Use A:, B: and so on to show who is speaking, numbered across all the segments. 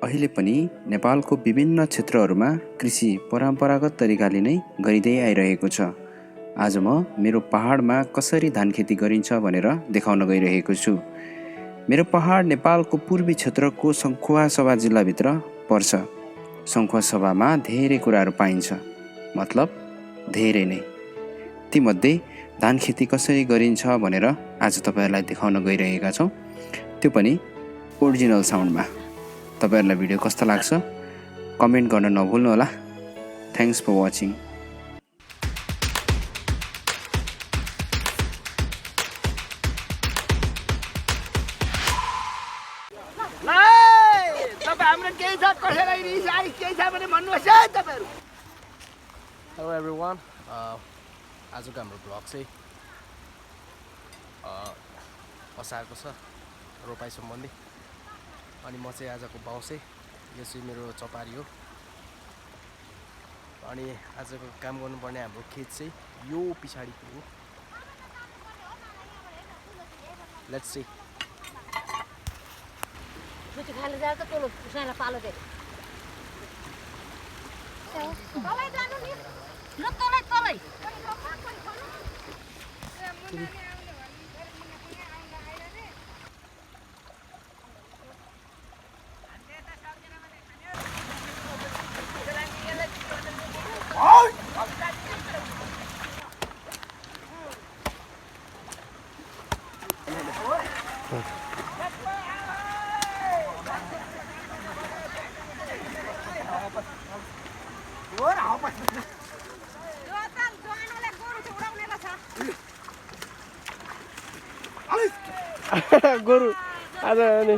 A: अहिले पनि नेपालको विभिन्न क्षेत्रहरूमा कृषि परम्परागत तरिकाले नै गरिँदै आइरहेको छ। आज म मेरो पहाडमा कसरी धान खेती गरिन्छ भनेर देखाउन गइरहेको छु। मेरो पहाड नेपालको पूर्वी क्षेत्रको सङ्खुवासभा जिल्लाभित्र पर्छ। सङ्खुवासभामा धेरै कुराहरू पाइन्छ, मतलब धेरै नै। तीमध्ये धान खेती कसरी गरिन्छ भनेर आज तपाईहरुलाई देखाउन गइरहेका छौं, त्यो पनि ओरिजिनल साउन्डमा। तपाईहरुलाई भिडियो कस्तो लाग्छ कमेन्ट गर्न नभुल्नु होला। Thanks for watching.
B: Hello everyone. आजको हाम्रो भ्लग चाहिँ असारको छ रोपाइ सम्बन्धी। अनि म चाहिँ आजको बाउ चाहिँ यो चाहिँ मेरो चपारी हो। अनि आजको काम गर्नुपर्ने हाम्रो खेत चाहिँ यो पछाडिको हो। Let's see.
C: छुट्टी खान जान्छ तल सानो पालो दे। तलै जानु नि। ल तलै तलै।
B: गोरु आज अनि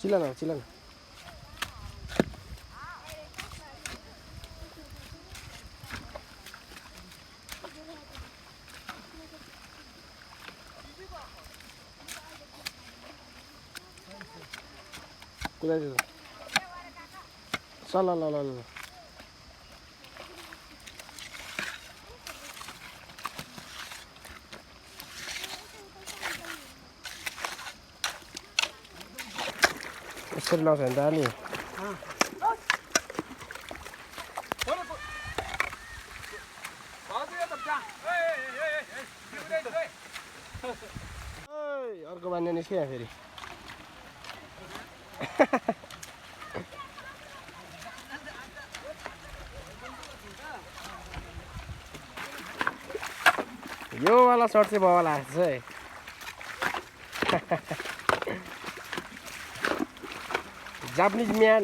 B: चिल्लान चिल्लान कुदाइदिनु ल ल ल ल यसरी लाउँछ भने त अलि अर्को बान्ने निस्क्यो फेरि। यो वाला सर्ट चाहिँ बाबा लाग्छ है। Japanese man.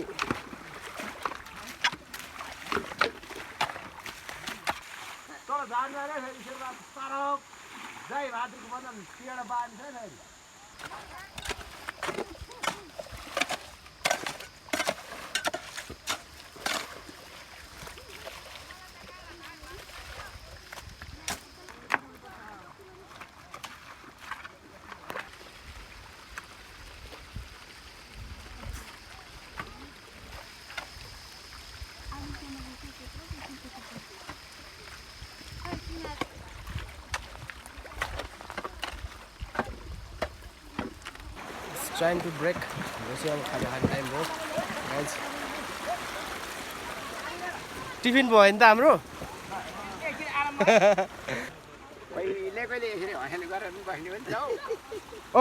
B: Trying to break. Masih ang kadahan time bro. Guys. Tiffin भयो नि त हाम्रो?
D: पहिले कहिले यसरी हँसेले गरेर बस्ने पनि छौ।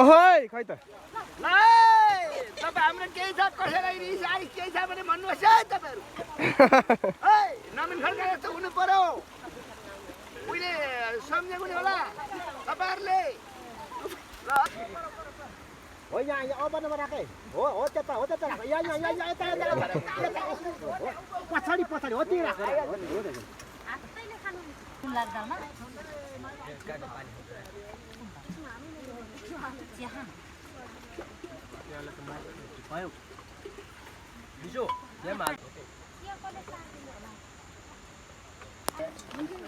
B: ओहोइ खै त।
D: ल तपाईँ हाम्रो केही छ कसैलाई रिस आइ केही छ भने भन्नुहोस् है तपाईहरु। है नमिन खड्का जस्तो हुनु पर्यो। उहिले सम्झेको नि होला तपाईहरुले। ल हो यहाँ अबनमा राखे हो हो त्यता राख यहाँ यता पछाडि पछाडि हो त्यही राख
C: हातैले खानु लाग्दैन
B: भयो बिजो यहाँ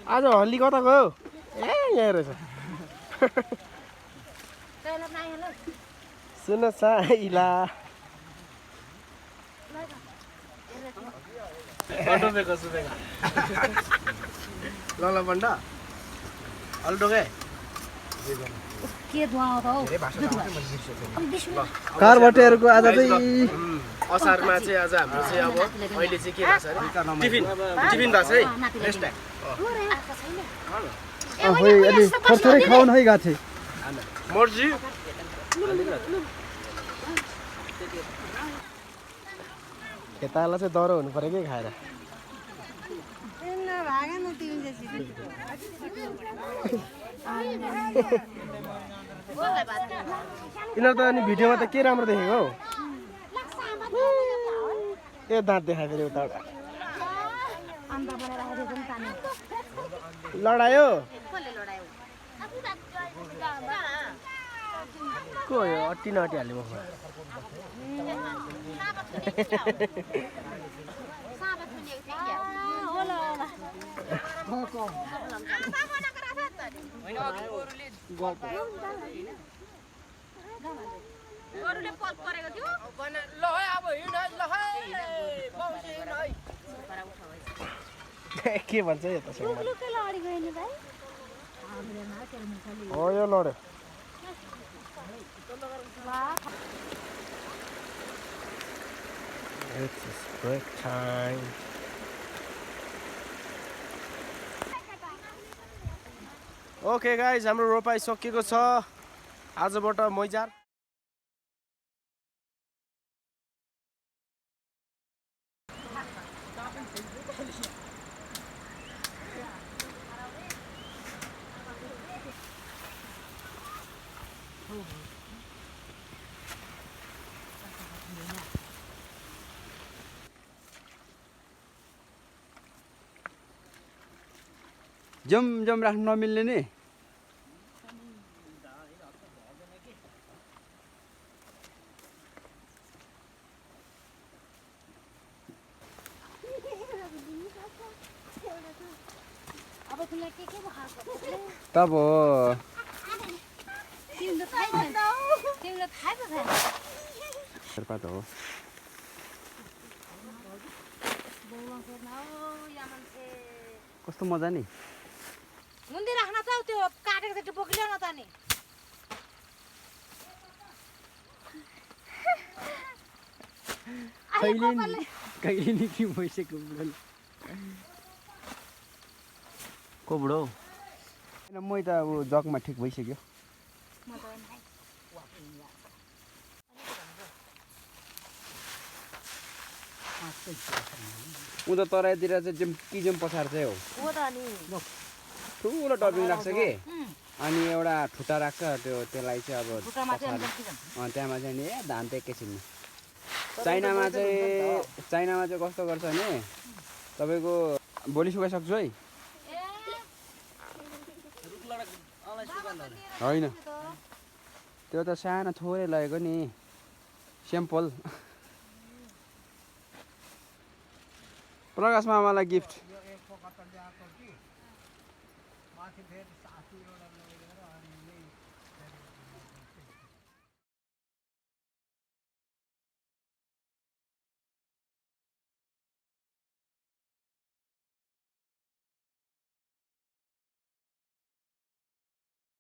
B: आज हल्ली कता गयो ए यहाँ रहेछ सुन साइला डोबेको सुबेको ल बन्ड अलि डोके
C: के धुवा आउँछ हौ
B: कारबटेहरूको आज चाहिँ असारमा चाहिँ आज हाम्रो चाहिँ अब अहिले चाहिँ के भएको छ अरे टिफिन भएको छ है नेक्स्ट टाइम
E: अलि थोरै खाउन है गएको थिएँ
B: मर्जी खेताला चाहिँ दह्रो हुनु पर्यो कि खाएर यिनीहरू त अनि भिडियोमा त के राम्रो देखेको हौ ए दाँत देखायो फेरि उता लडायो को हो यो अट्टी नअटिहाल्ने मुखमा
C: गरुले पल परेको थियो
B: ल है अब हिँड है ल है मौसी हिँड है के भन्छ यो त
C: लुके लडी गयो नि भाइ
B: हो यो लड्यो It's break time. Okay guys, हाम्रो रोपाइ सकिएको छ आजबाट मैजार
E: जम राख्न नमिल्ने नि
C: अब तिमीलाई के खाएको
E: तब हो
C: तिमीले थाहै छैन तिमीले थाहै पो छैन
E: शेर्पा त हो कस्तो मजा नि
C: मुन्दी राख्न त त्यो काटेको चाहिँ बोकिल्या न त नि
E: कहिले नि के भइसक्यो बुढोले को बुढो होइन मै त अब जगमा ठिक भइसक्यो उता तराईतिर चाहिँ किजम पछार चाहिँ हो ठुलो डबिङ राख्छ कि अनि एउटा ठुटा राख्छ त्यसलाई चाहिँ अब त्यहाँमा चाहिँ नि धान त एकैछिनमा चाइनामा चाहिँ कस्तो गर्छ भने तपाईँको भोलि सुकाइसक्छु है होइन त्यो त सानो थोरै लगेको नि स्याम्पल प्रकाश मामालाई गिफ्ट